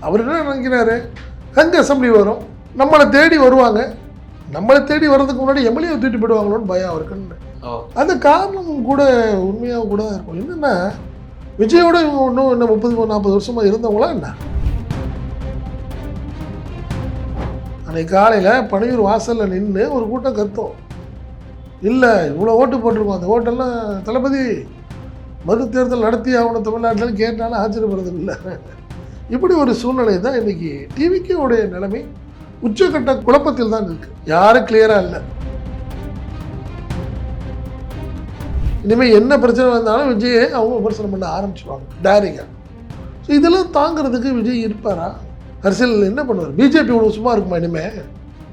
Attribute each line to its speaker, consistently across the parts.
Speaker 1: அவர் என்ன நினைக்கிறாரு, அங்கே அசம்பிளி வரும், நம்மளை தேடி வருவாங்க, நம்மளை தேடி வர்றதுக்கு முன்னாடி எம்எல்ஏவை தூட்டி போயிடுவாங்களோன்னு பயம் அவருக்குன்னு. அந்த காரணம் கூட உண்மையாக கூட இருக்கும். என்னென்னா விஜயோட இவங்க இன்னும் என்ன 30-40 வருஷமாக இருந்தவங்களா என்ன? அன்னைக்கு காலையில் பனையூர் வாசலில் நின்று ஒரு கூட்டம் கத்தும், இல்லை இவ்வளோ ஓட்டு போட்டிருக்கோம், அந்த ஓட்டெல்லாம் தளபதி மறு தேர்தல் நடத்தி ஆகணும் தமிழ்நாட்டில் கேட்டாலும் ஆச்சரியப்படுறதுக்கு இல்லை. இப்படி ஒரு சூழ்நிலை தான் இன்றைக்கி டிவிக்கு உடைய நிலைமை உச்சக்கட்ட குழப்பத்தில் தான் இருக்குது. யாரும் கிளியராக இல்லை. இனிமேல் என்ன பிரச்சனை வந்தாலும் விஜயை அவங்க விமர்சனம் பண்ண ஆரம்பிச்சுவாங்க டைரக்டாக. ஸோ இதெல்லாம் தாங்கிறதுக்கு விஜய் இருப்பாரா? அரசியல் என்ன பண்ணுவார்? பிஜேபி இவ்வளோ சும்மா இருக்குமா இனிமேல்?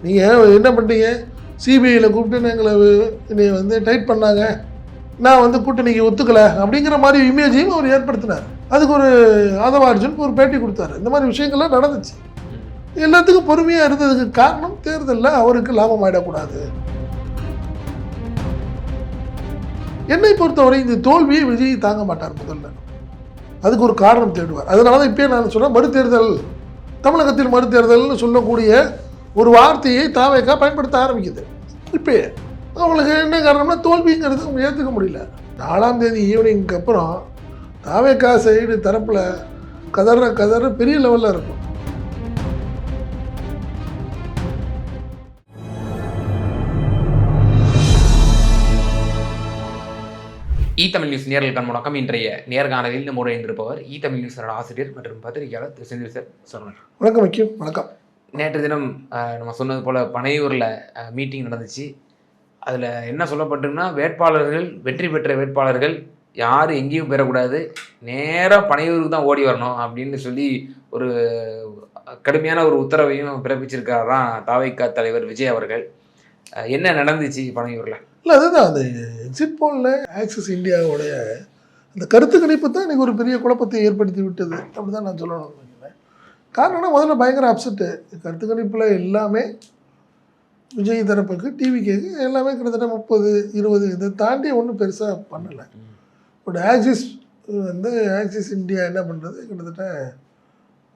Speaker 1: நீங்கள் என்ன பண்ணிட்டீங்க, சிபிஐயில் கூப்பிட்டு எங்களை வந்து டைட் பண்ணாங்க, நான் கூட்டணிக்கு ஒத்துக்கலை அப்படிங்கிற மாதிரி இமேஜையும் அவர் ஏற்படுத்தினார். அதுக்கு ஒரு ஆதவ அர்ஜுன் ஒரு பேட்டி கொடுத்தாரு. இந்த மாதிரி விஷயங்கள்லாம் நடந்துச்சு. எல்லாத்துக்கும் பொறுமையாக இருந்ததுக்கு காரணம் தேர்தலில் அவருக்கு லாபம் ஆகிடக்கூடாது. என்னை பொறுத்தவரை இந்த தோல்வியை விஜய் தாங்க மாட்டார். முதல்ல அதுக்கு ஒரு காரணம் தேடுவார். அதனால தான் இப்போயே நான் சொன்னேன், மறுதேர்தல், தமிழகத்தில் மறுதேர்தல்னு சொல்லக்கூடிய ஒரு வார்த்தையை தாவேக்கா பயன்படுத்த ஆரம்பிக்குது. இப்போ அவங்களுக்கு என்ன காரணம்னா தோல்விங்கிறது அவங்க ஏற்றுக்க முடியல. 4ஆம் தேதி ஈவினிங்க்கு அப்புறம் தாவேக்கா சைடு தரப்பில் கதற பெரிய லெவலில் இருக்கும்.
Speaker 2: தமிழ் நியூஸ் நேர்களுக்கான முழக்கம். இன்றைய நேர்காணலில் நம்மோடு இணைந்திருப்பவர் தமிழ் நியூஸ் ஆசிரியர் மற்றும் பத்திரிகையாளர் திரு செந்தில் சார். சொல்லுங்கள்.
Speaker 1: வணக்கம். வணக்கம்.
Speaker 2: நேற்று தினம் நம்ம சொன்னது போல் பனையூரில் மீட்டிங் நடந்துச்சு. அதில் என்ன சொல்லப்பட்டுன்னா, வேட்பாளர்கள், வெற்றி பெற்ற வேட்பாளர்கள் யாரும் எங்கேயும் பெறக்கூடாது, நேராக பனையூருக்கு தான் ஓடி வரணும் அப்படின்னு சொல்லி ஒரு கடுமையான ஒரு உத்தரவையும் பிறப்பிச்சிருக்காராம் தாவைக்கா தலைவர் விஜய் அவர்கள். என்ன நடந்துச்சு பனையூரில்?
Speaker 1: இல்லை, அதுதான் அந்த எக்ஸிட் போலில் ஆக்சிஸ் இந்தியாவுடைய அந்த கருத்து கணிப்பு தான் இன்றைக்கி ஒரு பெரிய குழப்பத்தை ஏற்படுத்தி விட்டது. அப்படி தான் நான் சொல்லணும். காரணம்னா முதல்ல பயங்கர அப்செட்டு. கருத்து கணிப்பில் எல்லாமே விஜய் தரப்புக்கு, டிவிக்கு எல்லாமே கிட்டத்தட்ட 30-20 இதை தாண்டி ஒன்றும் பெருசாக பண்ணலை. பட் ஆக்சிஸ் இந்தியா என்ன பண்ணுறது, கிட்டத்தட்ட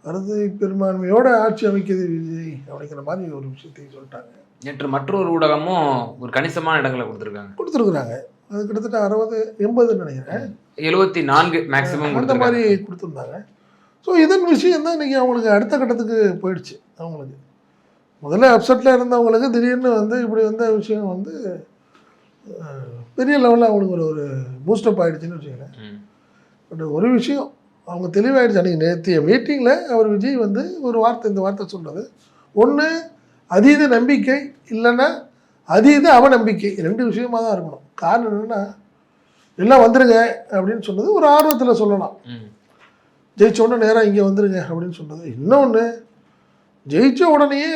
Speaker 1: அறுதி பெரும்பான்மையோட ஆட்சி அமைக்கிறது விஜய் அப்படிங்கிற மாதிரி ஒரு விஷயத்தையும் சொல்லிட்டாங்க.
Speaker 2: நேற்று மற்றொரு ஊடகமும் ஒரு கணிசமான இடங்களை கொடுத்துருக்குறாங்க.
Speaker 1: அது கிட்டத்தட்ட 60-80 நினைக்கிறேன்,
Speaker 2: 74 மேக்ஸிமம்
Speaker 1: அந்த மாதிரி கொடுத்துருந்தாங்க. ஸோ இதன் விஷயம் தான் இன்றைக்கி அவங்களுக்கு அடுத்த கட்டத்துக்கு போயிடுச்சு. அவங்களுக்கு முதல்ல அப்செட்டில் இருந்தவங்களுக்கு திடீர்னு இப்படி வந்த விஷயம் பெரிய லெவலில் அவங்களுக்கு ஒரு பூஸ்டப் ஆகிடுச்சின்னு வச்சுக்கலேன். பட் ஒரு விஷயம் அவங்க தெளிவாகிடுச்சு. அன்றைக்கி நேற்றைய மீட்டிங்கில் அவர் விஜய் ஒரு வார்த்தை, இந்த வார்த்தை சொன்னது, ஒன்று அதீத நம்பிக்கை, இல்லைன்னா அதீத அவநம்பிக்கை, 2 விஷயமாக தான் இருக்கணும். காரணம் என்னென்னா, எல்லாம் வந்துருங்க அப்படின்னு சொன்னது ஒரு ஆர்வத்தில் சொல்லலாம். ஜெயிச்சோடனே நேராக இங்கே வந்துருங்க அப்படின்னு சொன்னது. இன்னொன்று, ஜெயிச்ச உடனேயே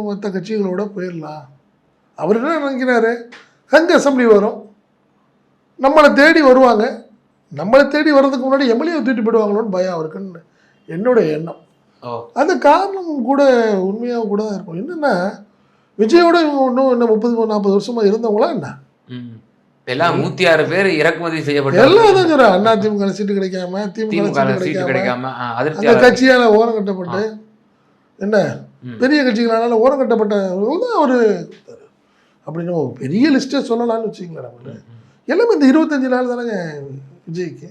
Speaker 1: மற்ற கட்சிகளோட போயிடலாம். அவர் என்ன நினைக்கிறாரு, அங்கே அசம்பிளி வரும், நம்மளை தேடி வருவாங்க, நம்மளை தேடி வர்றதுக்கு முன்னாடி எம்எல்ஏவை தூட்டி போயிடுவாங்களோன்னு பயம் அவருக்குன்னு என்னுடைய எண்ணம். அந்த காரணம் கூட உண்மையாக கூட தான் இருக்கும். என்னென்னா விஜயோட இவங்க இன்னும் என்ன 30-40 வருஷமாக இருந்தவங்களா என்ன?
Speaker 2: எல்லாம் 106 பேர் இறக்குமதி செய்யப்பட்ட
Speaker 1: எல்லாம் தான் சொல்கிறேன். அண்ணா திமுக சீட்டு கிடைக்காம, திமுக சீட்டு கிடைக்காம, அந்த கட்சியால் ஓரம் கட்டப்பட்டு, என்ன பெரிய கட்சிகளால் ஓரம் கட்டப்பட்டவர்கள் தான் அவர் அப்படின்னு ஒரு பெரிய லிஸ்ட்டை சொல்லலாம்னு வச்சுங்களேன். நம்மள எல்லாமே இந்த 25 நாள் தானேங்க விஜய்க்கு.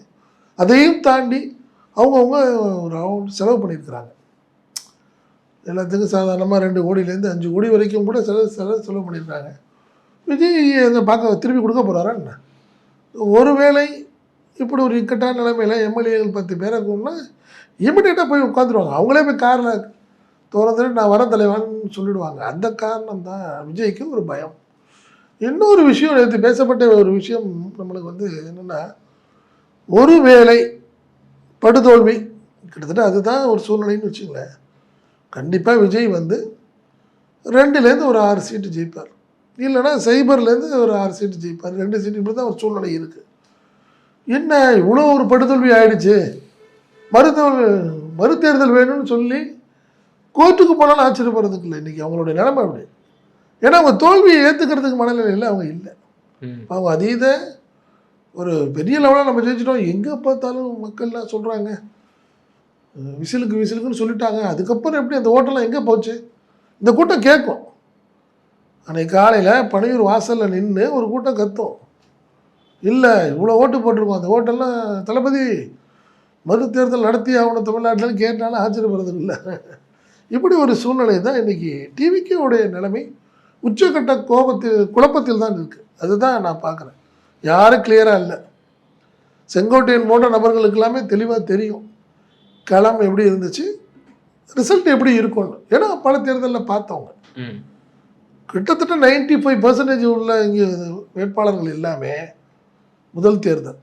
Speaker 1: அதையும் தாண்டி அவங்கவுங்க ஒரு செலவு பண்ணியிருக்கிறாங்க. எல்லாத்துக்கும் சாதாரணமாக 2 கோடியிலேருந்து 5 கோடி வரைக்கும் கூட செலவு பண்ணியிருக்காங்க. விஜய் அதை பார்க்க திருப்பி கொடுக்க போகிறாரா என்ன? ஒருவேளை இப்படி ஒரு இக்கட்டான நிலைமையில் எம்எல்ஏகள் 10 பேரை கூடனா இமிடியேட்டாக போய் உட்காந்துருவாங்க. அவங்களே போய் காரில் திறந்துட்டு நான் வர தலைவான்னு சொல்லிடுவாங்க. அந்த காரணம் தான் விஜய்க்கு ஒரு பயம். இன்னொரு விஷயம், நேற்று பேசப்பட்ட ஒரு விஷயம் நம்மளுக்கு என்னென்னா, ஒருவேளை படுதோல்வி, கிட்டத்தட்ட அதுதான் ஒரு சூழ்நிலைன்னு வச்சுங்களேன். கண்டிப்பாக விஜய் 2லேருந்து ஒரு 6 சீட்டு ஜெயிப்பார், இல்லைன்னா சைபர்லேருந்து ஒரு 6 சீட்டு ஜெயிப்பார். 2 சீட்டு இப்படி தான் ஒரு சூழ்நிலை இருக்குது. என்ன இவ்வளோ ஒரு படுதோல்வி ஆகிடுச்சு, மறுதேர்தல் வேணும்னு சொல்லி கோர்ட்டுக்கு போனாலும் ஆச்சரியப்படுறதுக்கு இல்லை. இன்றைக்கி அவங்களுடைய நிலைமை அப்படி. ஏன்னா அவங்க தோல்வியை ஏற்றுக்கிறதுக்கு மனநிலையில் அவங்க இல்லை. அவங்க அதீத ஒரு பெரிய லெவலாக நம்ம ஜெயிச்சிட்டோம், எங்கே பார்த்தாலும் மக்கள்லாம் சொல்கிறாங்க, விசிலுக்குன்னு சொல்லிட்டாங்க. அதுக்கப்புறம் எப்படி அந்த ஓட்டெல்லாம் எங்கே போச்சு? இந்த கூட்டம் கேட்கும். அன்றைக்கி காலையில் பனையூர் வாசலில் நின்று ஒரு கூட்டம் கத்தும், இல்லை இவ்வளோ ஓட்டு போட்டிருக்கோம், அந்த ஓட்டெல்லாம் தளபதி மறு தேர்தல் நடத்தி ஆகணும் தமிழ்நாட்டில் கேட்டாலும் ஆச்சரியப்படுறது இல்லை. இப்படி ஒரு சூழ்நிலை தான் இன்றைக்கி டிவிக்கே நிலைமை. உச்சக்கட்ட குழப்பத்தில் தான் இருக்குது. அதுதான் நான் பார்க்குறேன். யாரும் கிளியராக இல்லை. செங்கோட்டையன் போன்ற நபர்களுக்கு எல்லாமே தெளிவாக தெரியும் களம் எப்படி இருந்துச்சு, ரிசல்ட் எப்படி இருக்கும்னு. ஏன்னா பல தேர்தலில் பார்த்தவங்க கிட்டத்தட்ட 95% உள்ள இங்கே வேட்பாளர்கள் எல்லாமே முதல் தேர்தல்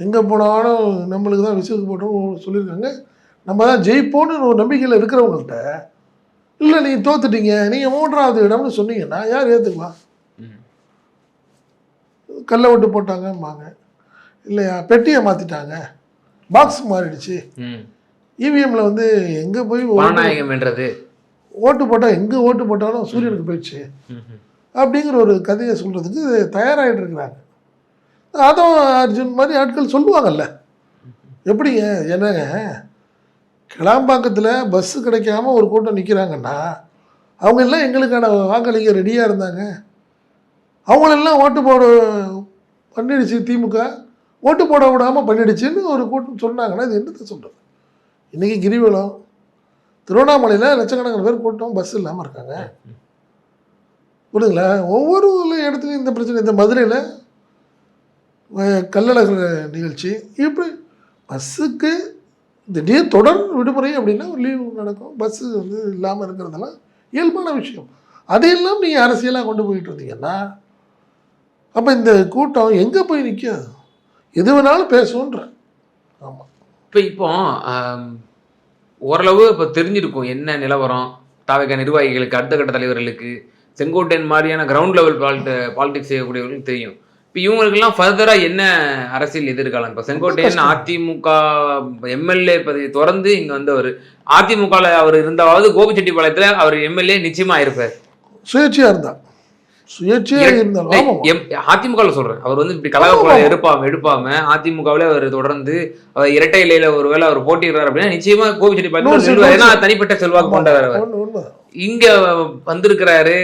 Speaker 1: எங்கே போனாலும் நம்மளுக்கு தான் விசிலுக்கு போட்டோம் சொல்லியிருக்காங்க. நம்ம தான் ஜெயிப்போன்னு ஒரு நம்பிக்கையில் இருக்கிறவங்கள்ட்ட, இல்லை நீங்கள் தோத்துட்டீங்க, நீங்கள் 3வது இடம்னு சொன்னீங்கன்னா யார் ஏற்றுக்கலாம்? கல்லை விட்டு போட்டாங்கம்பாங்க, இல்லையா பெட்டியை மாற்றிட்டாங்க, பாக்ஸ் மாறிடுச்சு, இவிஎம்ல வந்து எங்கே போய் ஓட்டு போட்டால் எங்கே ஓட்டு போட்டாலும் சூரியனுக்கு போயிடுச்சு அப்படிங்கிற ஒரு கதையை சொல்கிறதுக்கு தயாராகிட்டு இருக்கிறாங்க. அதுவும் அர்ஜுன் மாதிரி ஆட்கள் சொல்லுவாங்கல்ல. எப்படிங்க, என்னங்க கிளாம்பாக்கத்தில் பஸ்ஸு கிடைக்காம ஒரு கூட்டம் நிற்கிறாங்கன்னா அவங்க எல்லாம் எங்களுக்கான வாக்களிக்க ரெடியாக இருந்தாங்க. அவங்களெல்லாம் ஓட்டு போட பண்ணிடுச்சு, திமுக ஓட்டு போட விடாமல் பண்ணிடுச்சுன்னு ஒரு கூட்டம் சொன்னாங்கன்னா இது என்னத்தை சொல்கிறது? இன்றைக்கி கிரிவலம் திருவண்ணாமலையில் லட்சக்கணக்கான பேர் கூட்டம், பஸ் இல்லாமல் இருக்காங்க. புரியுதுங்களா? ஒவ்வொரு இடத்துலையும் இந்த பிரச்சனை. இந்த மதுரையில் கள்ளழகர் நிகழ்ச்சி, இப்படி பஸ்ஸுக்கு திடீர் தொடர் விடுமுறை அப்படின்னா ஒரு லீவு நடக்கும், பஸ்ஸு வந்து இல்லாமல் இருக்கிறதெல்லாம் இயல்பான விஷயம். அதையெல்லாம் நீங்கள் அரசியலாக கொண்டு போயிட்டு இருந்தீங்கன்னா அப்போ இந்த கூட்டம் எங்கே போய் நிற்காது? எது வேணாலும் பேசுன்ற. ஆமாம்.
Speaker 2: இப்போ ஓரளவு இப்போ தெரிஞ்சிருக்கும் என்ன நிலவரம். தாவேகா நிர்வாகிகளுக்கு, அடுத்த கட்ட தலைவர்களுக்கு, செங்கோட்டையன் மாதிரியான கிரவுண்ட் லெவல் பாலிடிக்ஸ் செய்யக்கூடியவர்களுக்கு தெரியும். இப்போ இவங்களுக்கெல்லாம் ஃபர்தராக என்ன அரசியல் எதிர்காலம்? இப்போ செங்கோட்டையன் அதிமுக எம்எல்ஏ பதவி தொடர்ந்து இங்கே வந்தவர், அதிமுகவில் அவர் இருந்தாவது கோபிச்செட்டிப்பாளையத்தில் அவர் எம்எல்ஏ நிச்சயமாக இருப்பார்.
Speaker 1: சுயேட்சையாக இருந்தார், சுயேட்சையாக இருந்தாலும்
Speaker 2: அதிமுகவில் சொல்கிறேன். அவர் வந்து இப்படி கலகப்பட எடுப்பாம அதிமுகவில் அவர் தொடர்ந்து அவர் இரட்டை இலையில ஒரு வேளை அவர் போட்டிடுறாரு அப்படின்னா நிச்சயமாக கோபிச்செட்டிப்பாளையம், ஏன்னா தனிப்பட்ட செல்வாக்கு கொண்டவர். இங்கே வந்திருக்கிறாரு,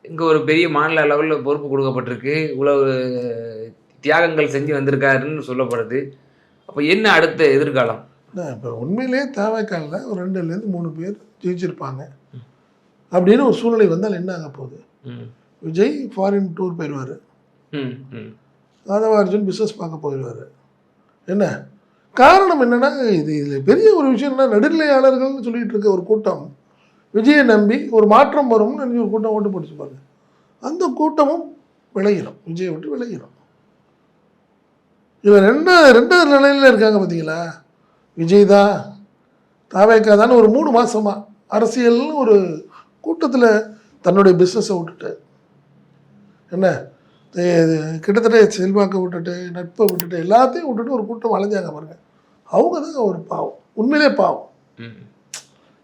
Speaker 2: இங்கே ஒரு பெரிய மாநில லெவலில் பொறுப்பு கொடுக்கப்பட்டிருக்கு, இவ்வளவு தியாகங்கள் செஞ்சு வந்திருக்காருன்னு சொல்லப்படுது. அப்போ என்ன அடுத்த எதிர்காலம்?
Speaker 1: இப்போ உண்மையிலே தேவைக்காலில் ஒரு 2லேருந்து 3 பேர் ஜெயிச்சிருப்பாங்க அப்படின்னு ஒரு சூழ்நிலை வந்தால் என்ன ஆக போகுது? விஜய் ஃபாரின் டூர் போயிடுவார், அர்ஜுன் பிஸ்னஸ் பார்க்க போயிடுவார். என்ன காரணம் என்னென்னா, இதில் பெரிய ஒரு விஷயம் என்ன, நடுநிலையாளர்கள்னு சொல்லிட்டு இருக்க ஒரு கூட்டம் விஜயை நம்பி ஒரு மாற்றம் வரும்னு நினைச்சு ஒரு கூட்டம் ஓட்டு போட்டு பாருங்க. அந்த கூட்டமும் விளையிடும், விஜயை விட்டு விளையிடும். இவன் ரெண்டாவது நிலையில் இருக்காங்க பார்த்தீங்களா? விஜய் தான் தாவேக்கா தான் ஒரு 3 மாதமாக அரசியல்னு ஒரு கூட்டத்தில் தன்னுடைய பிஸ்னஸை விட்டுட்டு, என்ன கிட்டத்தட்ட செல்வாக்கை விட்டுட்டு, நட்பை விட்டுட்டு, எல்லாத்தையும் விட்டுட்டு ஒரு கூட்டம் அலைஞ்சாங்க பாருங்க. அவங்க தான் ஒரு பாவம், உண்மையிலே பாவம்.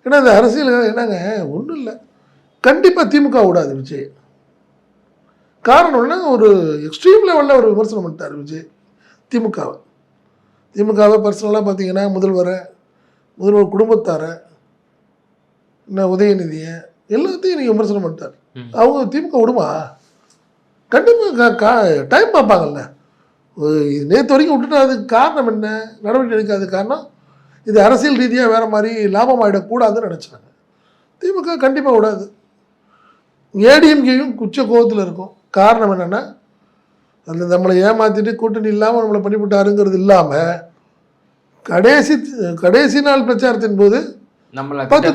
Speaker 1: ஏன்னா இந்த அரசியல் என்னங்க ஒன்றும் இல்லை, கண்டிப்பாக திமுக விடாது விஜய். காரணம் என்ன, ஒரு எக்ஸ்ட்ரீம் லெவலில் ஒரு விமர்சனம் பண்ணிட்டார் விஜய் திமுகவை பர்சனலாக பார்த்தீங்கன்னா முதல்வர் குடும்பத்தாரை, என்ன உதயநிதியை, எல்லாத்தையும் நீங்கள் விமர்சனம் பண்ணிட்டார். அவங்க திமுக விடுமா? கண்டிப்பாக டைம் பார்ப்பாங்கல்ல. நேற்று வரைக்கும் விட்டுட்டு அதுக்கு காரணம் என்ன, நடவடிக்கை எடுக்காத காரணம் இது அரசியல் ரீதியாக வேறு மாதிரி லாபம் ஆகிடக்கூடாதுன்னு நினச்சாங்க. திமுக கண்டிப்பாக விடாது. ஏடிஎம்கேயும் குச்ச கோபத்தில் இருக்கும். காரணம் என்னென்னா, அதில் நம்மளை ஏமாற்றிட்டு கூட்டணி இல்லாமல் நம்மளை பண்ணிவிட்டாருங்கிறது இல்லாமல் கடைசி நாள் பிரச்சாரத்தின் போது 10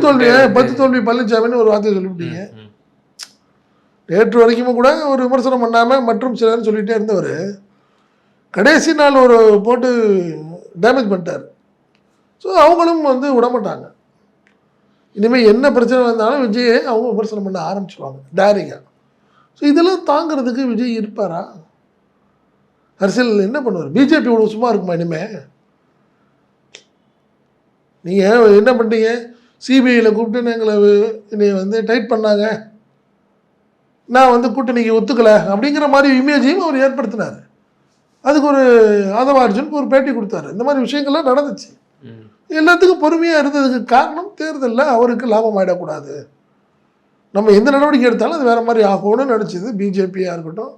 Speaker 1: தோல்வி பழனிசாமின்னு ஒரு வார்த்தையை சொல்லிவிட்டீங்க. நேற்று வரைக்கும் கூட ஒரு விமர்சனம் பண்ணாமல் மற்றும் சிலர்னு சொல்லிகிட்டே இருந்தவர் கடைசி நாள் ஒரு போட்டு டேமேஜ் பண்ணிட்டார். ஸோ அவங்களும் வந்து விடமாட்டாங்க. இனிமேல் என்ன பிரச்சனை வந்தாலும் விஜயை அவங்க விமர்சனம் பண்ண ஆரம்பிச்சுடுவாங்க டேரிங்காக. ஸோ இதெல்லாம் தாங்கிறதுக்கு விஜய் இருப்பாரா? அரசியல் என்ன பண்ணுவார்? பிஜேபி இவ்வளோ சும்மா இருக்குமா? இனிமேல் நீங்கள் என்ன பண்ணிட்டீங்க, சிபிஐயில் கூப்பிட்டு எங்களை என்னை வந்து டைட் பண்ணாங்க, நான் வந்து கூட்டணிக்கு ஒத்துக்கலை அப்படிங்கிற மாதிரி இமேஜையும் அவர் ஏற்படுத்தினார். அதுக்கு ஒரு அர்ஜுனுக்கு ஒரு பேட்டி கொடுத்தாரு. இந்த மாதிரி விஷயங்கள்லாம் நடந்துச்சு. எல்லாத்துக்கும் பொறுமையாக இருந்ததுக்கு காரணம் தேர்தலில் அவருக்கு லாபம் ஆகிடக்கூடாது, நம்ம எந்த நடவடிக்கை எடுத்தாலும் அது வேறு மாதிரி ஆகும்னு நினச்சிது. பிஜேபியாக இருக்கட்டும்,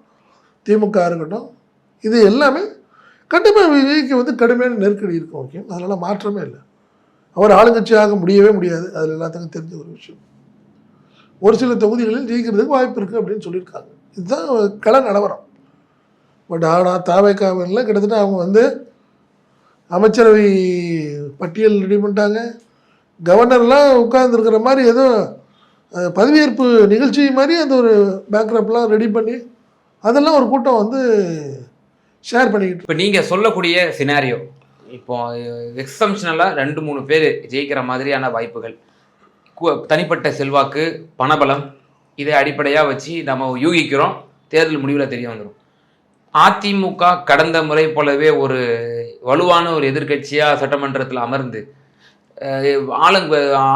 Speaker 1: திமுக இருக்கட்டும், இது எல்லாமே கண்டிப்பாக விஜய்க்கு வந்து கடுமையான நெருக்கடி இருக்கும். ஓகே, அதனால் மாற்றமே இல்லை. அவர் ஆளுங்கட்சியாக முடியவே முடியாது, அதில் எல்லாத்துக்கும் தெரிஞ்ச ஒரு விஷயம். ஒரு சில தொகுதிகளில் ஜெயிக்கிறதுக்கு வாய்ப்பு இருக்குது அப்படின்னு சொல்லியிருக்காங்க. இதுதான் கள நிலவரம். பட் ஆனால் தாவேக்காவில் கிட்டத்தட்ட அவங்க வந்து அமைச்சரவை பட்டியல் ரெடி பண்ணிட்டாங்க. கவர்னர்லாம் உட்கார்ந்துருக்கிற மாதிரி ஏதோ பதவியேற்பு நிகழ்ச்சி மாதிரி அந்த ஒரு பேக்ரப்லாம் ரெடி பண்ணி அதெல்லாம் ஒரு கூட்டம் வந்து ஷேர் பண்ணிக்கிட்டு.
Speaker 2: இப்போ நீங்கள் சொல்லக்கூடிய சினாரியோ இப்போ எக்ஸம்ஷனலாக 2-3 பேர் ஜெயிக்கிற மாதிரியான வாய்ப்புகள், தனிப்பட்ட செல்வாக்கு, பணபலம், இதை அடிப்படையாக வச்சு நம்ம யூகிக்கிறோம். தேர்தல் முடிவில் தெரிய வந்துடும். அதிமுக கடந்த முறை போலவே ஒரு வலுவான ஒரு எதிர்க்கட்சியாக சட்டமன்றத்தில் அமர்ந்து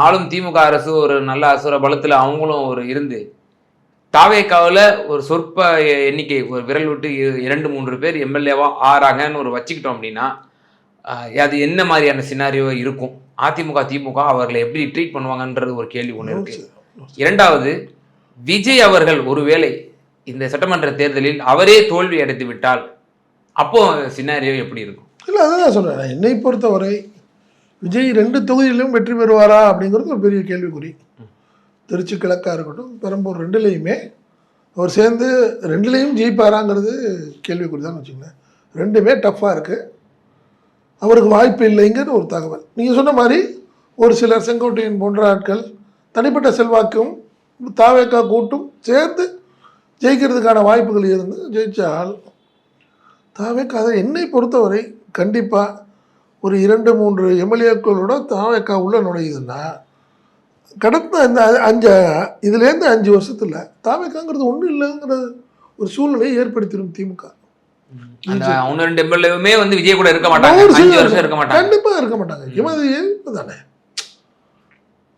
Speaker 2: ஆளும் திமுக அரசு ஒரு நல்ல அசுர பலத்தில் அவங்களும் ஒரு இருந்து தாவேக்காவில் ஒரு சொற்ப எண்ணிக்கை, ஒரு விரல் விட்டு 2-3 பேர் எம்எல்ஏவா ஆறாங்கன்னு ஒரு வச்சுக்கிட்டோம் அப்படின்னா அது என்ன மாதிரியான சினாரியோ இருக்கும்? அதிமுக திமுக அவர்களை எப்படி ட்ரீட் பண்ணுவாங்கன்றது ஒரு கேள்வி ஒன்று இருக்கு. இரண்டாவது, விஜய் அவர்கள் ஒருவேளை இந்த சட்டமன்ற தேர்தலில் அவரே தோல்வி அடைந்து விட்டால் அப்போ சினாரியோ எப்படி இருக்கும்?
Speaker 1: இல்லை, அதான் சொல்கிறேன். என்னை பொறுத்தவரை விஜய் 2 தொகுதியிலும் வெற்றி பெறுவாரா அப்படிங்கிறது ஒரு பெரிய கேள்விக்குறி. திருச்சி கிழக்காக இருக்கட்டும், பெரம்பூர் 2லேயுமே அவர் சேர்ந்து 2லேயும் ஜெயிப்பாராங்கிறது கேள்விக்குறி தான் வச்சுக்கோங்க. 2மே டஃப்பாக இருக்குது. அவருக்கு வாய்ப்பு இல்லைங்கிற ஒரு தகவல். நீங்கள் சொன்ன மாதிரி ஒரு சிலர் செங்கோட்டையன் போன்ற ஆட்கள் தனிப்பட்ட செல்வாக்கும் தாவேக்கா கூட்டும் சேர்ந்து ஜெயிக்கிறதுக்கான வாய்ப்புகள் இருந்து ஜெயித்தால் தாவேக்கா அதை என்னை பொறுத்தவரை கண்டிப்பாக ஒரு 2-3 எம்எல்ஏக்களோட தாவேக்கா உள்ள நுழையுதுன்னா கடந்த இந்த 5 வருஷத்தில் தாவேக்காங்கிறது ஒன்றும் இல்லைங்கிற ஒரு சூழ்நிலையை ஏற்படுத்திடும் திமுக.
Speaker 2: வந்து விஜய் கூட இருக்க மாட்டாங்க, 5 வருஷம் இருக்க மாட்டாங்க,
Speaker 1: கண்டிப்பாக இருக்க மாட்டாங்க. அது இயல்பு தானே.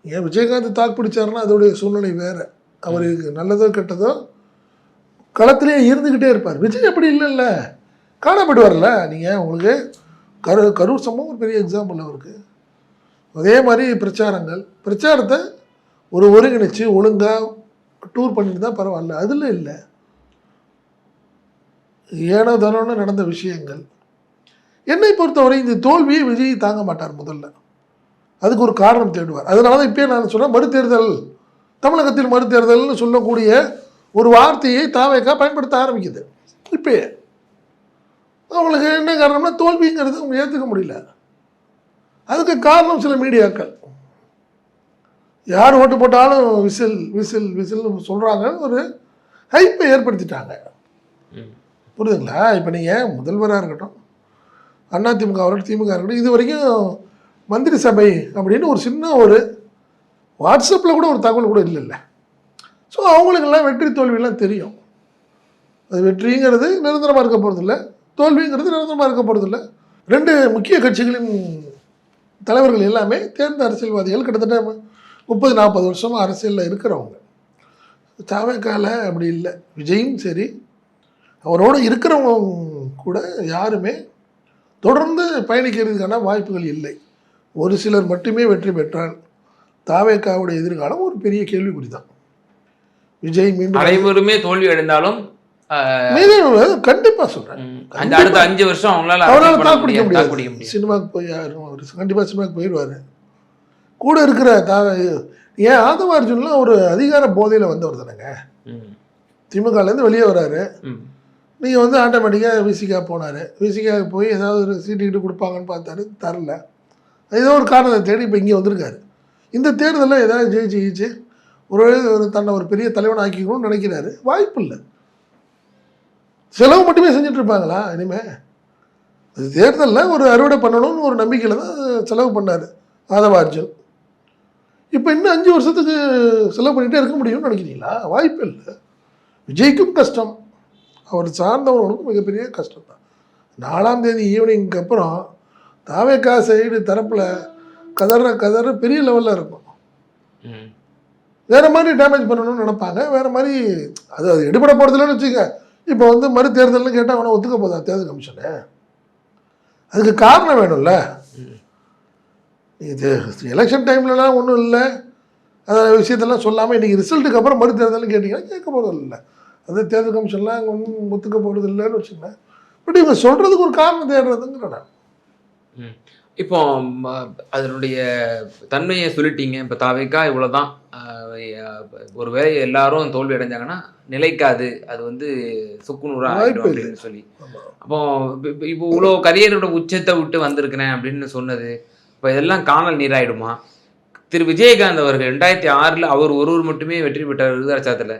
Speaker 1: ஏன் விஜயகாந்த் தாக்கு பிடிச்சாருன்னா அதோடைய சூழ்நிலை வேறு. அவருக்கு நல்லதோ கெட்டதோ களத்திலேயே இருந்துக்கிட்டே இருப்பார். விஜய் அப்படி இல்லைல்ல, காணப்படுவார்ல. நீங்கள் உங்களுக்கு கரூர் சம்பவம் ஒரு பெரிய எக்ஸாம்பிள் அவருக்கு. அதே மாதிரி பிரச்சாரத்தை ஒரு ஒருங்கிணைச்சு ஒழுங்காக டூர் பண்ணிட்டு தான் பரவாயில்ல. அதில் இல்லை, ஏனோ தானோன்னு நடந்த விஷயங்கள். என்னை பொறுத்தவரை இந்த தோல்வியை விஜய் தாங்க மாட்டார். முதல்ல அதுக்கு ஒரு காரணம் தேடுவார். அதனால தான் இப்போயே நான் சொன்னேன், மறுதேர்தல், தமிழகத்தில் மறுதேர்தல்னு சொல்லக்கூடிய ஒரு வார்த்தையை தாவேக்கா பயன்படுத்த ஆரம்பிக்குது. இப்போயே அவங்களுக்கு என்ன காரணம்னா தோல்விங்கிறது அவங்க ஏற்றுக்க முடியல. அதுக்கு காரணம் சில மீடியாக்கள் யார் ஓட்டு போட்டாலும் விசில் விசில் விசில்னு சொல்கிறாங்க, ஒரு ஹைப்பை ஏற்படுத்திட்டாங்க. புரியுதுங்களா? இப்போ நீங்கள் முதல்வராக இருக்கட்டும், அதிமுக இருக்கட்டும், திமுக இருக்கட்டும், இது வரைக்கும் மந்திரி சபை அப்படின்னு ஒரு சின்ன ஒரு வாட்ஸ்அப்பில் கூட ஒரு தகவல் கூட இல்லைல்ல. ஸோ அவங்களுக்கெல்லாம் வெற்றி தோல்வியெல்லாம் தெரியும். அது வெற்றிங்கிறது நிரந்தரமாக இருக்க போகிறதில்ல, தோல்விங்கிறது நிரந்தரமாக இருக்க போகிறதில்ல. 2 முக்கிய கட்சிகளின் தலைவர்கள் எல்லாமே தேர்ந்த அரசியல்வாதிகள், கிட்டத்தட்ட 30-40 வருஷமாக அரசியலில் இருக்கிறவங்க. தாவேக்கால அப்படி இல்லை. விஜயும் சரி, அவரோடு இருக்கிறவங்க கூட யாருமே தொடர்ந்து பயணிக்கிறதுக்கான வாய்ப்புகள் இல்லை. ஒரு சிலர் மட்டுமே வெற்றி பெற்றால் தாவேக்காவுடைய எதிர்காலம் ஒரு பெரிய கேள்விக்குறி தான். விஜய் மீண்டும்
Speaker 2: அனைவருமே தோல்வி அடைந்தாலும்
Speaker 1: கண்டிப்பாக சொல்கிறேன்,
Speaker 2: அடுத்த 5 வருஷம் அவரால்
Speaker 1: தாக்கு பிடிக்க முடியாது. சினிமாவுக்கு போய் அவர் கண்டிப்பாக சினிமாவுக்கு போயிடுவார். கூட இருக்கிற ஏன் ஆதவ அர்ஜுன்லாம் ஒரு அதிகார போதையில் வந்தவர் தானேங்க. திமுகலேருந்து வெளியே வர்றாரு. நீங்கள் வந்து ஆட்டோமேட்டிக்காக விசிகா போனார். விசிகாவுக்கு போய் ஏதாவது ஒரு சீட்டுக்கிட்டு கொடுப்பாங்கன்னு பார்த்தாரு, தரல. ஏதோ ஒரு காரணத்தை தேடி இப்போ இங்கே வந்திருக்காரு. இந்த தேர்தலில் ஏதாவது ஜெயிச்சு ஒரு தன்னை ஒரு பெரிய தலைவன் ஆக்கிக்கணும்னு நினைக்கிறாரு. வாய்ப்பு இல்லை. செலவு மட்டுமே செஞ்சுட்டு இருப்பாங்களா இனிமேல்? அது தேர்தலில் ஒரு அறுவடை பண்ணணும்னு ஒரு நம்பிக்கையில் தான் செலவு பண்ணார் ஆதவ அர்ஜுன். இப்போ இன்னும் 5 வருஷத்துக்கு செலவு பண்ணிகிட்டே இருக்க முடியும்னு நினைக்கிறீங்களா? வாய்ப்பு இல்லை. விஜய்க்கும் கஷ்டம், அவர் சார்ந்தவர்களுக்கும் மிகப்பெரிய கஷ்டம் தான். 4ஆம் தேதி ஈவினிங்க்கு அப்புறம் தாவேக்கா சைடு தரப்பில் கதற பெரிய லெவலில் இருக்கும். வேறு மாதிரி டேமேஜ் பண்ணணும்னு நினைப்பாங்க. வேறு மாதிரி அது எடுபட போகிறதுலன்னு வச்சுக்க. இப்போ வந்து மறு தேர்தல்னு கேட்டால் அவனை ஒத்துக்க போதா தேர்தல் கமிஷனு? அதுக்கு காரணம் வேணும்ல. இது எலெக்ஷன் டைம்லலாம் ஒன்றும் இல்லை, அந்த விஷயத்தெல்லாம் சொல்லாமல் இன்றைக்கி ரிசல்ட்டுக்கு அப்புறம் மறு தேர்தல்னு கேட்டிங்கன்னா கேட்க போகிறது இல்லை. அது தேர்தல் கமிஷன்லாம் அங்கே ஒன்றும் ஒத்துக்க போகிறது இல்லைன்னு வச்சுக்கோங்க. பட் இவங்க சொல்கிறதுக்கு ஒரு காரணம் தேடுறதுங்கிறேன்.
Speaker 2: இப்போ அதனுடைய தன்மையை சொல்லிட்டீங்க. இப்போ தாவேக்கா இவ்வளோதான், ஒரு வேலை எல்லாரும் தோல்வி அடைஞ்சாங்கன்னா நிலைக்காது, அது வந்து சுக்குநூறாக ஆகிடும் அப்படின்னு சொல்லி. அப்போ இப்போ இவ்வளோ கரியரோட உச்சத்தை விட்டு வந்திருக்கிறேன் அப்படின்னு சொன்னது இப்போ இதெல்லாம் காணல் நீராயிடுமா? திரு விஜயகாந்த் அவர்கள் 2006 அவர் ஒருவர் மட்டுமே வெற்றி பெற்றார் விருதாச்சலத்தில்.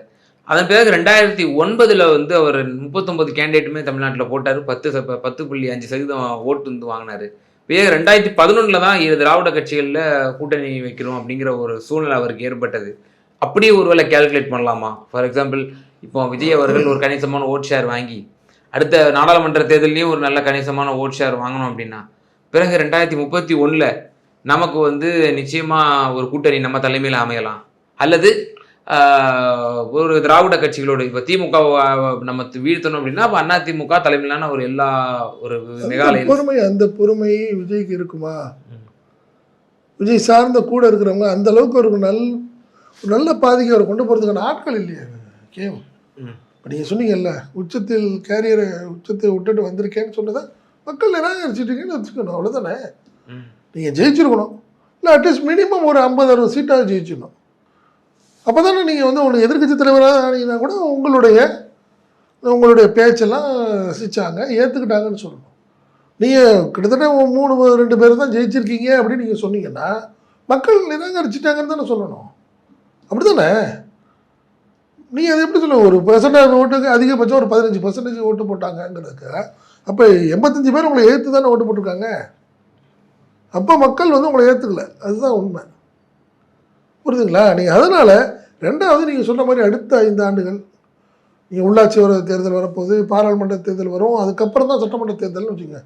Speaker 2: அதன் பிறகு 2009 வந்து அவர் 39 கேண்டிடேட்டுமே தமிழ்நாட்டில் போட்டார். 10.5% ஓட்டு வந்து வாங்கினார். பிறகு 2011 தான் திராவிட கட்சிகளில் கூட்டணி வைக்கிறோம் அப்படிங்கிற ஒரு சூழ்நிலை அவருக்கு ஏற்பட்டது. அப்படியே ஒருவேளை கேல்குலேட் பண்ணலாமா? ஃபார் எக்ஸாம்பிள் இப்போ விஜய் அவர்கள் ஒரு கணிசமான ஓட் ஷேர் வாங்கி அடுத்த நாடாளுமன்ற தேர்தலையும் ஒரு நல்ல கணிசமான ஓட் ஷேர் வாங்கணும் அப்படின்னா பிறகு 2031 நமக்கு வந்து நிச்சயமாக ஒரு கூட்டணி நம்ம தலைமையில் அமையலாம். அல்லது ஒரு திராவிட கட்சிகளோடு இப்போ திமுக நம்ம வீழ்த்தணும் அப்படின்னா அப்போ அதிமுக தலைமையிலான ஒரு எல்லா ஒரு
Speaker 1: மேகாலய அந்த பொறுமை விஜய்க்கு இருக்குமா? விஜய் சார்ந்த கூட இருக்கிறவங்க அந்த அளவுக்கு ஒரு நல்ல பாதைக்கு அவர் கொண்டு போகிறதுக்கான ஆட்கள் இல்லையா? கேம் இப்போ நீங்கள் சொன்னீங்கல்ல, கேரியரை உச்சத்தை விட்டுட்டு வந்திருக்கேன்னு சொன்னதை மக்கள் நிராகரிச்சுட்டீங்கன்னு வச்சுக்கணும். அவ்வளோதானே. நீங்கள் ஜெயிச்சிருக்கணும், இல்லை அட்லீஸ்ட் மினிமம் ஒரு 50-60 சீட்டாக ஜெயிச்சிடணும். அப்போ தானே நீங்கள் வந்து உங்களுக்கு எதிர்கட்சி தலைவராக ஆனீங்கன்னா கூட உங்களுடைய பேச்செல்லாம் ரசித்தாங்க, ஏற்றுக்கிட்டாங்கன்னு சொல்லணும். நீங்கள் கிட்டத்தட்ட 2 பேர் தான் ஜெயிச்சிருக்கீங்க அப்படின்னு நீங்கள் சொன்னீங்கன்னா மக்கள் நிராகரிச்சிட்டாங்கன்னு தானே சொல்லணும். அப்படி தானே? நீங்கள் அதை எப்படி சொல்லுங்கள்? ஒரு பெர்சன்டேஜ் ஓட்டுக்கு அதிகபட்சம் ஒரு 15% ஓட்டு போட்டாங்கங்கிறதுக்கு அப்போ 85 பேர் உங்களை ஏற்று தானே ஓட்டு போட்டிருக்காங்க. அப்போ மக்கள் வந்து உங்களை ஏற்றுக்கல, அதுதான் உண்மை. புரியுதுங்களா? நீங்கள் அதனால் 2வது நீங்கள் சொன்ன மாதிரி அடுத்த 5 ஆண்டுகள் நீங்கள் உள்ளாட்சி தேர்தல் வரப்போகுது, பாராளுமன்ற தேர்தல் வரும், அதுக்கப்புறம் தான் சட்டமன்ற தேர்தல்னு வச்சுக்கோங்க.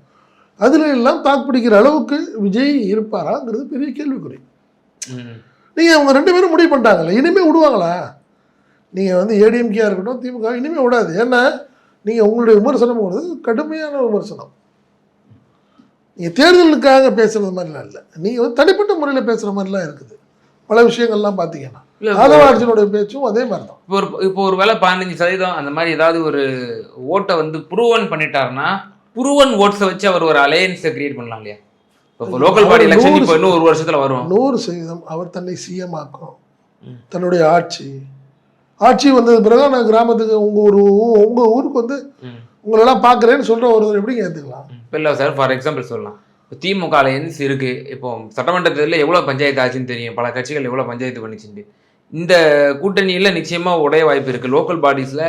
Speaker 1: அதில் எல்லாம் தாக்குப்பிடிக்கிற அளவுக்கு விஜய் இருப்பாராங்கிறது பெரிய கேள்விக்குறி. நீங்கள் அவங்க 2 பேரும் முடிவு பண்ணிட்டாங்கல்ல, இனிமேல் விடுவாங்களா? நீங்கள் வந்து ஏடிஎம்கேயாக இருக்கட்டும் திமுக இனிமேல் விடாது. ஏன்னா நீங்கள் உங்களுடைய விமர்சனம் போடுறது கடுமையான விமர்சனம். நீங்கள் தேர்தலுக்காக பேசுகிறது மாதிரிலாம் இல்லை, நீங்கள் வந்து தனிப்பட்ட முறையில் பேசுகிற மாதிரிலாம் இருக்குது. பல விஷயங்கள்லாம் பார்த்தீங்கன்னா ஆதவார்ஜனுடைய பேச்சும் அதே மாதிரி தான்.
Speaker 2: இப்போ ஒரு வேளை 15% அந்த மாதிரி ஏதாவது ஒரு ஓட்டை வந்து ப்ரூவன் பண்ணிட்டாருன்னா ப்ரூவன் ஓட்ஸை வச்சு அவர் ஒரு அலையன்ஸை கிரியேட் பண்ணலாம் இல்லையா? இப்போ லோக்கல் பாடி எலெக்ஷன் இப்போ இன்னும் 1 வருஷத்துல வரும்.
Speaker 1: 100% அவர் தன்னை சிஎம் ஆக்கும். தன்னுடைய ஆட்சி வந்தது பிறகு நான் கிராமத்துக்கு உங்கள் ஊருக்கு வந்து உங்களெல்லாம் பார்க்குறேன்னு சொல்கிற ஒருவர் எப்படிங்க ஏற்றுக்கலாம்?
Speaker 2: இல்லை சார், ஃபார் எக்ஸாம்பிள் சொல்லலாம், இப்போ திமுக அலையன்ஸ் இருக்குது. இப்போ சட்டமன்ற தேர்தலில் எவ்வளோ பஞ்சாயத்து ஆச்சுன்னு தெரியும், பல கட்சிகள் எவ்வளோ பஞ்சாயத்து பண்ணிச்சுட்டு. இந்த கூட்டணியில் நிச்சயமாக உடைய வாய்ப்பு இருக்குது. லோக்கல் பாடிஸில்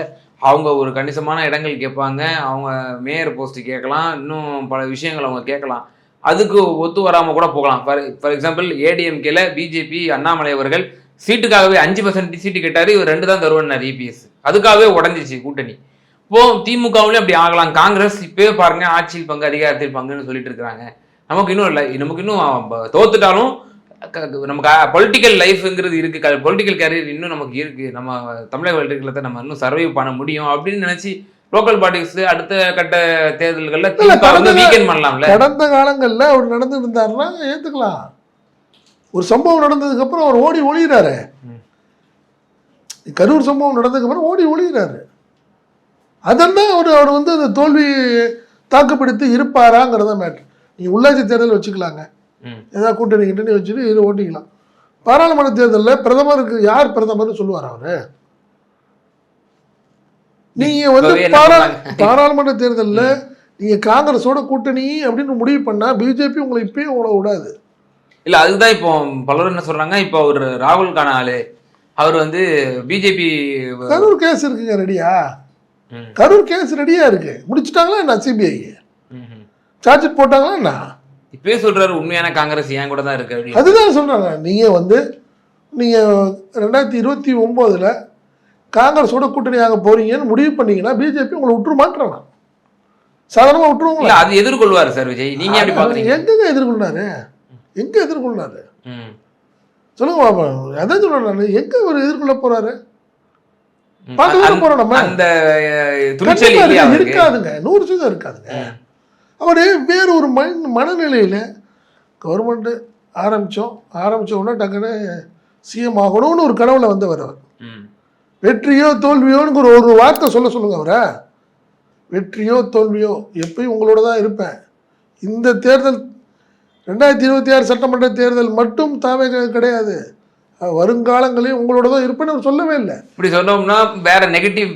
Speaker 2: அவங்க ஒரு கணிசமான இடங்கள் கேட்பாங்க, அவங்க மேயர் போஸ்ட்டு கேட்கலாம், இன்னும் பல விஷயங்கள் அவங்க கேட்கலாம். அதுக்கு ஒத்து வராமல் கூட போகலாம். ஃபார் எக்ஸாம்பிள் ஏடிஎம்கேல பிஜேபி அண்ணாமலை அவர்கள் சீட்டுக்காகவே 5% சீட்டு கேட்டார், இவர் 2 தான் தருவார் இபிஎஸ். அதுக்காகவே உடஞ்சிச்சு கூட்டணி. இப்போ திமுகவுலேயும் அப்படி ஆகலாம். காங்கிரஸ் இப்போயே பாருங்க ஆட்சியில் பங்கு அதிகாரத்தில் பங்குன்னு சொல்லிட்டு இருக்கிறாங்க. நமக்கு இன்னும் இல்லை, நமக்கு இன்னும் தோத்துட்டாலும் நமக்கு பொலிட்டிக்கல் லைஃப்ங்கிறது இருக்குது, பொலிட்டிக்கல் கேரியர் இன்னும் நமக்கு இருக்குது, நம்ம தமிழக பொலிட்டிக்கலத்தை நம்ம இன்னும் சர்வை பண்ண முடியும் அப்படின்னு நினச்சி லோக்கல் பாடிஸ் அடுத்த கட்ட தேர்தல்களில் வீக்கெண்ட் பண்ணலாம்ல.
Speaker 1: கடந்த காலங்களில் அவர் நடந்து இருந்தாருன்னா ஏற்றுக்கலாம். ஒரு சம்பவம் நடந்ததுக்கு அப்புறம் அவர் ஓடி ஒளிகிறாரு. கரூர் சம்பவம் நடந்ததுக்கு அப்புறம் ஓடி ஒளிகிறாரு. அதெல்லாம் அவர் வந்து அந்த தோல்வி தாக்குப்பிடித்து இருப்பாராங்கிறத மேட்ரு. நீங்கள் உள்ளாட்சி தேர்தல் வச்சுக்கலாங்க, ஏதாவது கூட்டணி வச்சுட்டு இது ஓட்டிக்கலாம். பாராளுமன்ற தேர்தலில் பிரதமருக்கு யார் பிரதமர்னு சொல்லுவார் அவர்? நீங்கள் வந்து பாராளுமன்ற தேர்தலில் நீங்கள் காங்கிரஸோட கூட்டணி அப்படின்னு முடிவு பண்ணால் பிஜேபி உங்களை இப்பயும் உங்களை விடாது.
Speaker 2: இல்லை, அதுதான் இப்போ பலரும் என்ன சொல்கிறாங்க, இப்போ அவர் ராகுல்கான ஆளு அவர் வந்து பிஜேபி
Speaker 1: கரூர் கேஸ் இருக்குங்க ரெடியா, கரூர் கேஸ் ரெடியாக இருக்குது. முடிச்சுட்டாங்களா என்ன? சிபிஐ சார்ஜ் ஷீட் போட்டாங்களா என்ன?
Speaker 2: இப்போயே சொல்கிறாரு உண்மையான காங்கிரஸ் ஏன் கூட தான் இருக்கு.
Speaker 1: அதுதான் சொல்கிறாங்க. நீங்கள் 2029 காங்கிரஸோட கூட்டணியாக போறீங்கன்னு முடிவு பண்ணீங்கன்னா பிஜேபி உங்களை விட்டுரு மாட்டுறாங்க, சாதாரணமாக விட்டுருவாங்க.
Speaker 2: அது எதிர்கொள்வார் சார் விஜய். நீங்கள் எப்படி பார்க்குறீங்க?
Speaker 1: எங்கெங்க எதிர்கொள்ளாரு? எங்கே எதிர்கொள்ளாரு சொல்லுங்க பாப்பா. அதான் சொல்கிறேன் நான், எங்கே அவர் எதிர்கொள்ள போகிறாரு? பார்க்க போகிறோம் நம்ம. அந்த இருக்காதுங்க, 100% இருக்காதுங்க. அவர் வேறு ஒரு மனநிலையில் கவர்மெண்ட்டு ஆரம்பித்த உடனே டக்குன்னு சிஎம் ஆகணும்னு ஒரு கனவுல வந்தவர் அவர்.
Speaker 2: ம்.
Speaker 1: வெற்றியோ தோல்வியோன்னு ஒரு வார்த்தை சொல்லுங்க அவரை. வெற்றியோ தோல்வியோ எப்பயும் உங்களோட தான் இருப்பேன். இந்த தேர்தல் 2026 சட்டமன்ற தேர்தல் மட்டும் தாவே கிடையாது, வருங்காலங்களையும் உங்களோட தான் இருப்பேன்னு அவர் சொல்லவே இல்லை.
Speaker 2: இப்படி சொன்னோம்னா வேற நெகட்டிவ்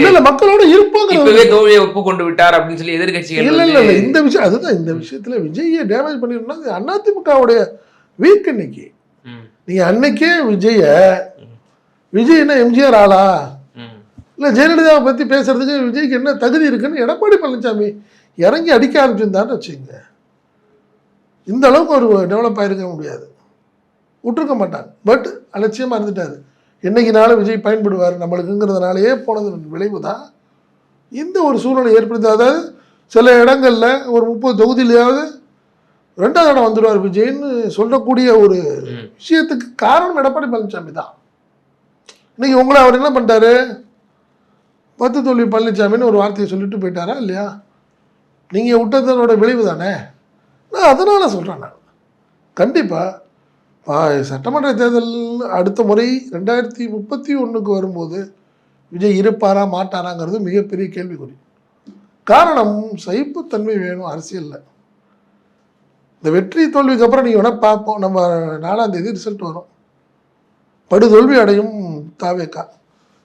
Speaker 1: இல்ல மக்களோட இருப்பாங்க.
Speaker 2: தோல்வியை ஒப்புக்கொண்டு விட்டார் அப்படின்னு சொல்லி எதிர்கட்சிகள்
Speaker 1: இல்ல இந்த விஷயம் அதுதான். இந்த விஷயத்துல விஜயை டேமேஜ் பண்ணிருந்தா அதிமுகவுடைய வீக். இன்னைக்கு நீங்க அன்னைக்கே விஜய் என்ன எம்ஜிஆர் ஆளா இல்ல ஜெயலலிதாவை பத்தி பேசுறதுக்கு விஜய்க்கு என்ன தகுதி இருக்குன்னு எடப்பாடி பழனிசாமி இறங்கி அடிக்க ஆரம்பிச்சிருந்தான்னு வச்சுங்க, இந்த அளவுக்கு ஒரு டெவலப் ஆகிருக்க முடியாது, விட்டுருக்க மாட்டாங்க. பட் அலட்சியமாக இருந்துட்டார். என்னைக்குனாலும் விஜய் பயன்படுவார் நம்மளுக்குங்கிறதுனாலேயே போனது விளைவு தான் இந்த ஒரு சூழ்நிலை ஏற்படுத்தி. அதாவது சில இடங்களில் ஒரு 30 தொகுதியிலையாவது 2வது இடம் வந்துடுவார் விஜய்ன்னு சொல்லக்கூடிய ஒரு விஷயத்துக்கு காரணம் எடப்பாடி பழனிசாமி தான். இன்னைக்கு உங்களை அவர் என்ன பண்ணிட்டாரு, 10 தோல்வி பழனிசாமின்னு ஒரு வார்த்தையை சொல்லிட்டு போயிட்டாரா இல்லையா? நீங்கள் விட்டதனோட விளைவு தானே. நான் அதனால் சொல்கிறேன். நான் கண்டிப்பாக சட்டமன்ற தேர்தல் அடுத்த முறை 2031 வரும்போது விஜய் இருப்பாரா மாட்டாராங்கிறது மிகப்பெரிய கேள்விக்குறி. காரணம் சகிப்புத்தன்மை வேணும் அரசியலில். இந்த வெற்றி தோல்விக்கு அப்புறம் நீங்கள் வேணால் பார்ப்போம், நம்ம 4ஆம் தேதி ரிசல்ட் வரும், படுதோல்வி அடையும் தாவேக்கா.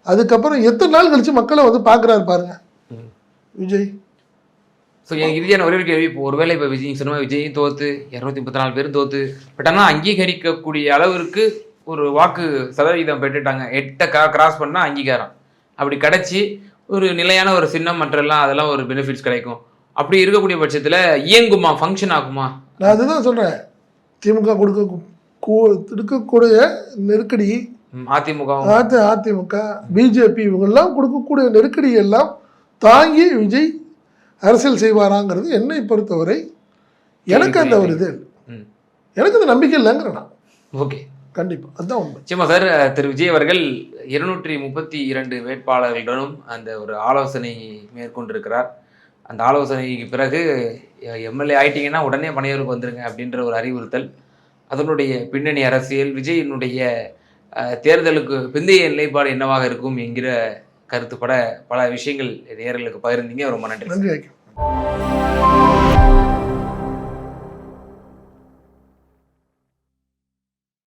Speaker 1: அதுக்கப்புறம் எத்தனை நாள் கழிச்சு மக்களை வந்து பார்க்குறாரு பாருங்க விஜய்.
Speaker 2: ஸோ எனக்கு இறுதியான ஒரே ஒரு கேள்வி, இப்போ ஒருவேளை இப்போ விஜய் சொன்ன விஜயும் தோத்து 234 பேரும் தோத்து, பட் ஆனால் அங்கீகரிக்கக்கூடிய அளவிற்கு ஒரு வாக்கு சதவீதம் பெற்றுட்டாங்க, 8 கிராஸ் பண்ணால் அங்கீகாரம் அப்படி கிடச்சி ஒரு நிலையான ஒரு சின்னம் மற்றெல்லாம் அதெல்லாம் ஒரு பெனிஃபிட்ஸ் கிடைக்கும். அப்படி இருக்கக்கூடிய பட்சத்தில் இயங்குமா, ஃபங்க்ஷன் ஆகுமா?
Speaker 1: நான் அதுதான் சொல்கிறேன். திமுக இருக்கக்கூடிய நெருக்கடி, அதிமுக பிஜேபி இவங்கெல்லாம் கொடுக்கக்கூடிய நெருக்கடி எல்லாம் தாங்கி விஜய் அரசியல் செய்வாராங்கிறது என்னை பொறுத்தவரை எனக்கு அந்த ஒரு இது, எனக்கு அந்த நம்பிக்கை இல்லைங்கிற நான்.
Speaker 2: ஓகே,
Speaker 1: கண்டிப்பாக அதுதான் உண்மை.
Speaker 2: நிச்சயமா சார். திரு விஜய் அவர்கள் 232 வேட்பாளர்களுடனும் அந்த ஒரு ஆலோசனை மேற்கொண்டிருக்கிறார். அந்த ஆலோசனைக்கு பிறகு எம்எல்ஏ ஆயிட்டீங்கன்னா உடனே பனையூருக்கு வந்துருங்க அப்படின்ற ஒரு அறிவுறுத்தல், அதனுடைய பின்னணி அரசியல், விஜயினுடைய தேர்தலுக்கு பிந்தைய நிலைப்பாடு என்னவாக இருக்கும் என்கிற கருத்துப்பட பல விஷயங்கள் நேயர்களுக்கு பகிர்ந்தீங்க. ரொம்ப நன்றி.
Speaker 1: நன்றி.